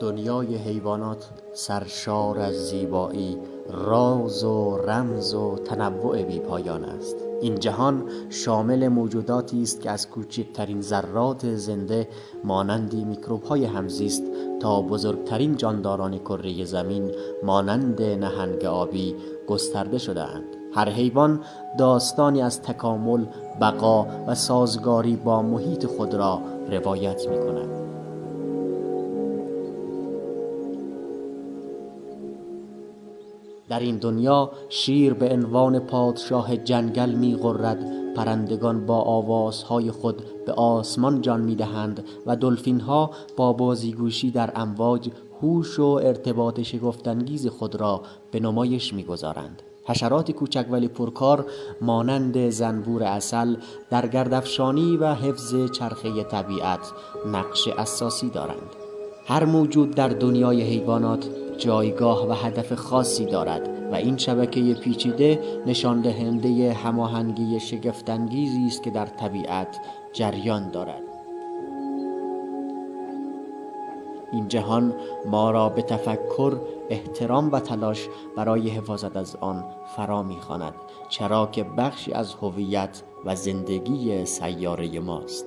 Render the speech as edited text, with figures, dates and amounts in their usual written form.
دنیای حیوانات سرشار از زیبایی، راز و رمز و تنوع بی‌پایان است. این جهان شامل موجوداتی است که از کوچکترین ذرات زنده مانند میکروب‌های همزیست تا بزرگترین جانداران کره زمین مانند نهنگ آبی گسترده شده‌اند. هر حیوان داستانی از تکامل، بقا و سازگاری با محیط خود را روایت می‌کند. در این دنیا شیر به عنوان پادشاه جنگل می‌غرد، پرندگان با آوازهای خود به آسمان جان می‌دهند و دلفین‌ها با بازیگوشی در امواج هوش و ارتباط شگفت‌انگیز خود را به نمایش می‌گذارند. حشرات کوچک ولی پرکار مانند زنبور عسل در گردافشانی و حفظ چرخه طبیعت نقش اساسی دارند. هر موجود در دنیای حیوانات جایگاه و هدف خاصی دارد و این شبکه پیچیده نشان دهنده هماهنگی شگفت‌انگیزی است که در طبیعت جریان دارد. این جهان ما را به تفکر، احترام و تلاش برای حفاظت از آن فرا می‌خواند، چرا که بخشی از هویت و زندگی سیاره ماست.